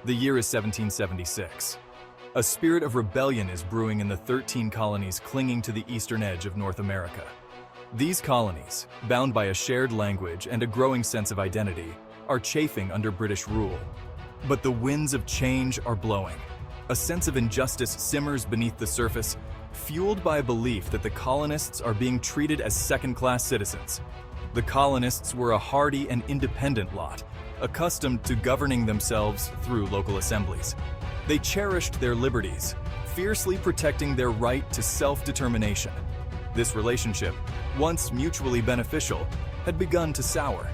The year is 1776. A spirit of rebellion is brewing in the 13 colonies clinging to the eastern edge of North America. These colonies, bound by a shared language and a growing sense of identity, are chafing under British rule. But the winds of change are blowing. A sense of injustice simmers beneath the surface, fueled by a belief that the colonists are being treated as second-class citizens. The colonists were a hardy and independent lot, accustomed to governing themselves through local assemblies. They cherished their liberties, fiercely protecting their right to self-determination. This relationship, once mutually beneficial, had begun to sour.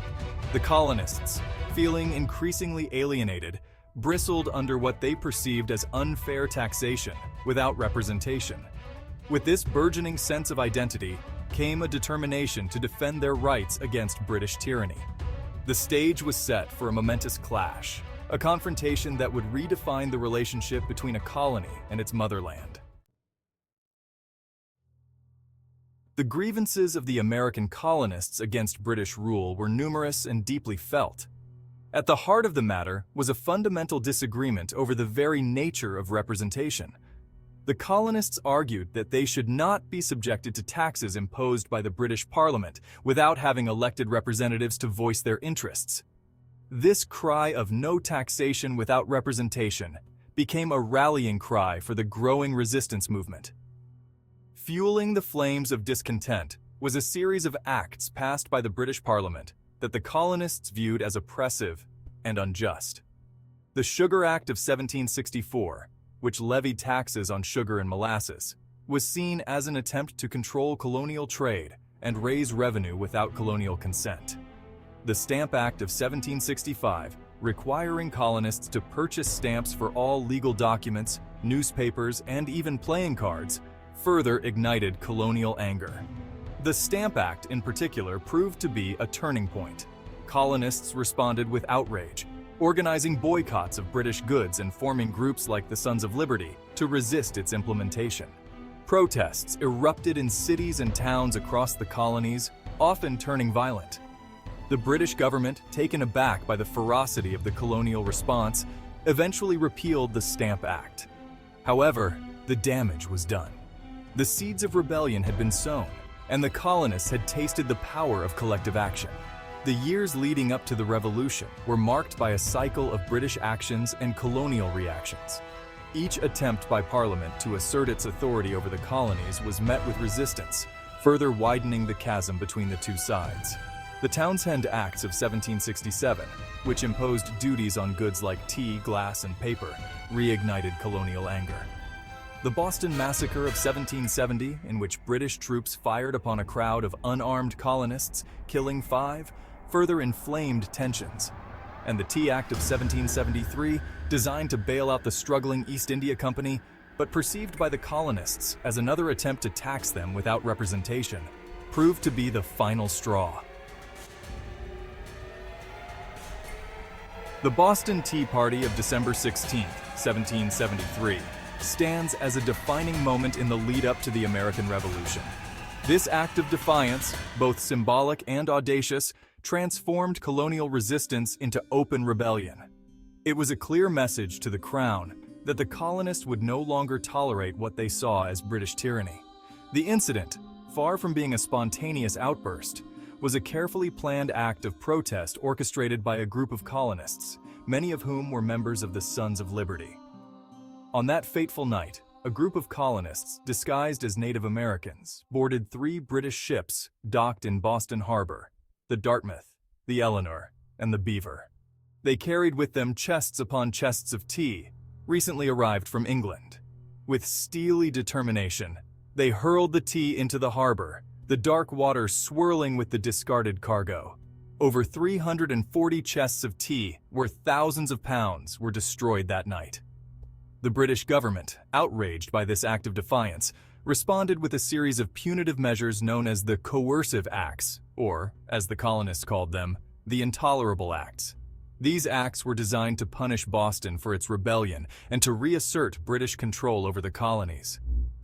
The colonists, feeling increasingly alienated, bristled under what they perceived as unfair taxation without representation. With this burgeoning sense of identity came a determination to defend their rights against British tyranny. The stage was set for a momentous clash, a confrontation that would redefine the relationship between a colony and its motherland. The grievances of the American colonists against British rule were numerous and deeply felt. At the heart of the matter was a fundamental disagreement over the very nature of representation. The colonists argued that they should not be subjected to taxes imposed by the British Parliament without having elected representatives to voice their interests. This cry of no taxation without representation became a rallying cry for the growing resistance movement. Fueling the flames of discontent was a series of acts passed by the British Parliament that the colonists viewed as oppressive and unjust. The Sugar Act of 1764, which levied taxes on sugar and molasses, was seen as an attempt to control colonial trade and raise revenue without colonial consent. The Stamp Act of 1765, requiring colonists to purchase stamps for all legal documents, newspapers, and even playing cards, further ignited colonial anger. The Stamp Act, in particular, proved to be a turning point. Colonists responded with outrage, organizing boycotts of British goods and forming groups like the Sons of Liberty to resist its implementation. Protests erupted in cities and towns across the colonies, often turning violent. The British government, taken aback by the ferocity of the colonial response, eventually repealed the Stamp Act. However, the damage was done. The seeds of rebellion had been sown, and the colonists had tasted the power of collective action. The years leading up to the Revolution were marked by a cycle of British actions and colonial reactions. Each attempt by Parliament to assert its authority over the colonies was met with resistance, further widening the chasm between the two sides. The Townshend Acts of 1767, which imposed duties on goods like tea, glass, and paper, reignited colonial anger. The Boston Massacre of 1770, in which British troops fired upon a crowd of unarmed colonists, killing 5, further inflamed tensions. And the Tea Act of 1773, designed to bail out the struggling East India Company, but perceived by the colonists as another attempt to tax them without representation, proved to be the final straw. The Boston Tea Party of December 16, 1773, stands as a defining moment in the lead-up to the American Revolution. This act of defiance, both symbolic and audacious, transformed colonial resistance into open rebellion. It was a clear message to the Crown that the colonists would no longer tolerate what they saw as British tyranny. The incident, far from being a spontaneous outburst, was a carefully planned act of protest orchestrated by a group of colonists, many of whom were members of the Sons of Liberty. On that fateful night, a group of colonists, disguised as Native Americans, boarded 3 British ships docked in Boston Harbor: the Dartmouth, the Eleanor, and the Beaver. They carried with them chests upon chests of tea, recently arrived from England. With steely determination, they hurled the tea into the harbor, the dark water swirling with the discarded cargo. Over 340 chests of tea, worth thousands of pounds, were destroyed that night. The British government, outraged by this act of defiance, responded with a series of punitive measures known as the Coercive Acts, or, as the colonists called them, the Intolerable Acts. These acts were designed to punish Boston for its rebellion and to reassert British control over the colonies.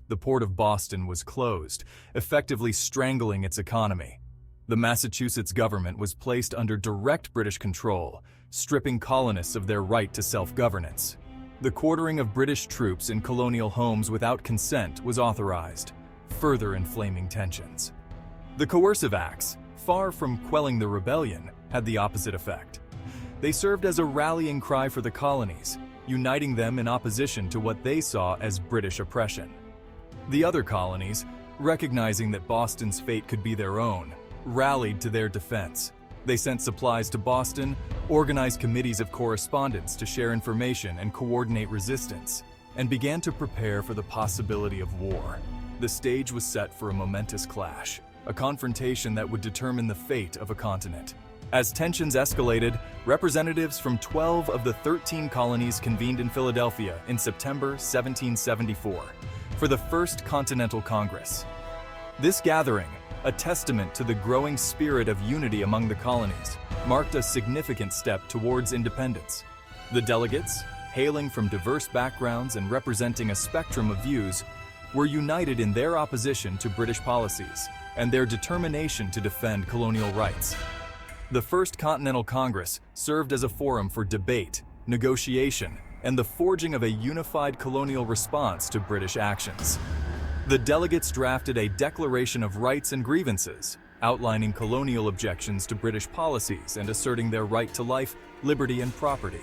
The port of Boston was closed, effectively strangling its economy. The Massachusetts government was placed under direct British control, stripping colonists of their right to self-governance. The quartering of British troops in colonial homes without consent was authorized, further inflaming tensions. The coercive acts, far from quelling the rebellion, had the opposite effect. They served as a rallying cry for the colonies, uniting them in opposition to what they saw as British oppression. The other colonies, recognizing that Boston's fate could be their own, rallied to their defense. They sent supplies to Boston, organized committees of correspondence to share information and coordinate resistance, and began to prepare for the possibility of war. The stage was set for a momentous clash, a confrontation that would determine the fate of a continent. As tensions escalated, representatives from 12 of the 13 colonies convened in Philadelphia in September 1774 for the First Continental Congress. This gathering, a testament to the growing spirit of unity among the colonies, marked a significant step towards independence. The delegates, hailing from diverse backgrounds and representing a spectrum of views, were united in their opposition to British policies and their determination to defend colonial rights. The First Continental Congress served as a forum for debate, negotiation, and the forging of a unified colonial response to British actions. The delegates drafted a Declaration of Rights and Grievances, outlining colonial objections to British policies and asserting their right to life, liberty, and property.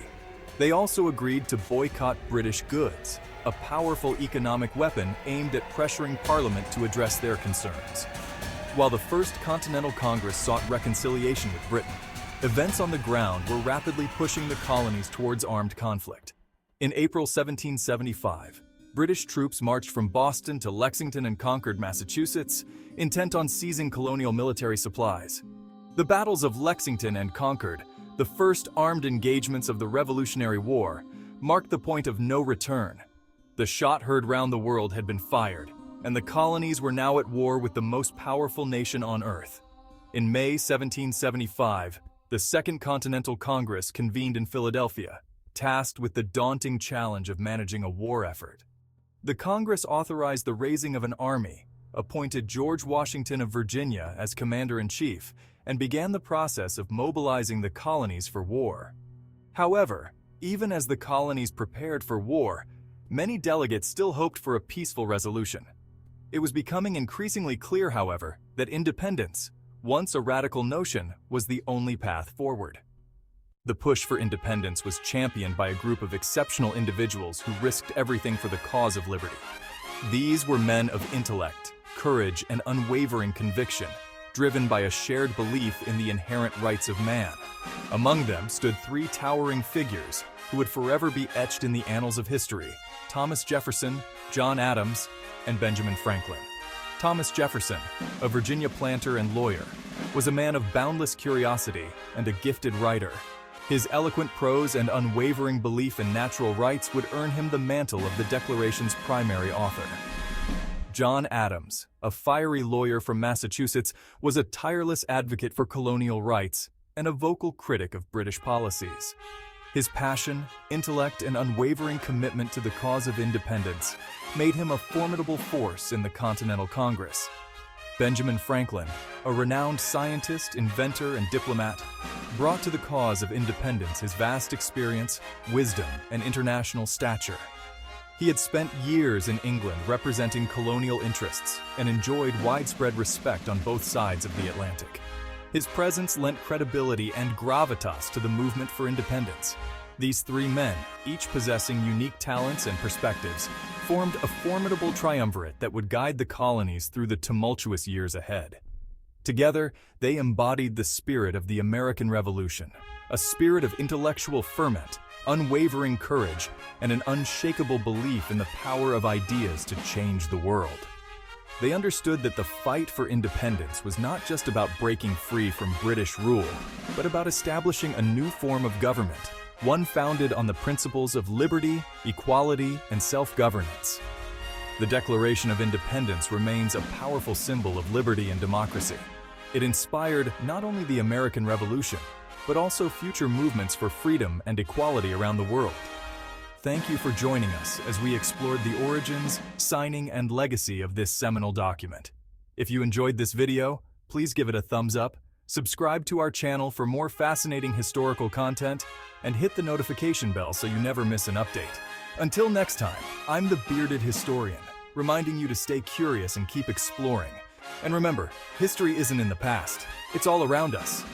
They also agreed to boycott British goods, a powerful economic weapon aimed at pressuring Parliament to address their concerns. While the First Continental Congress sought reconciliation with Britain, events on the ground were rapidly pushing the colonies towards armed conflict. In April 1775, British troops marched from Boston to Lexington and Concord, Massachusetts, intent on seizing colonial military supplies. The battles of Lexington and Concord, the first armed engagements of the Revolutionary War, marked the point of no return. The shot heard round the world had been fired, and the colonies were now at war with the most powerful nation on earth. In May 1775, the Second Continental Congress convened in Philadelphia, tasked with the daunting challenge of managing a war effort. The Congress authorized the raising of an army, appointed George Washington of Virginia as commander-in-chief, and began the process of mobilizing the colonies for war. However, even as the colonies prepared for war, many delegates still hoped for a peaceful resolution. It was becoming increasingly clear, however, that independence, once a radical notion, was the only path forward. The push for independence was championed by a group of exceptional individuals who risked everything for the cause of liberty. These were men of intellect, courage, and unwavering conviction, driven by a shared belief in the inherent rights of man. Among them stood three towering figures who would forever be etched in the annals of history: Thomas Jefferson, John Adams, and Benjamin Franklin. Thomas Jefferson, a Virginia planter and lawyer, was a man of boundless curiosity and a gifted writer. His eloquent prose and unwavering belief in natural rights would earn him the mantle of the Declaration's primary author. John Adams, a fiery lawyer from Massachusetts, was a tireless advocate for colonial rights and a vocal critic of British policies. His passion, intellect, and unwavering commitment to the cause of independence made him a formidable force in the Continental Congress. Benjamin Franklin, a renowned scientist, inventor, and diplomat, brought to the cause of independence his vast experience, wisdom, and international stature. He had spent years in England representing colonial interests and enjoyed widespread respect on both sides of the Atlantic. His presence lent credibility and gravitas to the movement for independence. These three men, each possessing unique talents and perspectives, formed a formidable triumvirate that would guide the colonies through the tumultuous years ahead. Together, they embodied the spirit of the American Revolution, a spirit of intellectual ferment, unwavering courage, and an unshakable belief in the power of ideas to change the world. They understood that the fight for independence was not just about breaking free from British rule, but about establishing a new form of government, one founded on the principles of liberty, equality, and self-governance. The Declaration of Independence remains a powerful symbol of liberty and democracy. It inspired not only the American Revolution, but also future movements for freedom and equality around the world. Thank you for joining us as we explored the origins, signing, and legacy of this seminal document. If you enjoyed this video, please give it a thumbs up Subscribe to our channel for more fascinating historical content and hit the notification bell so you never miss an update. Until next time, I'm the Bearded Historian, reminding you to stay curious and keep exploring. And remember, history isn't in the past, it's all around us.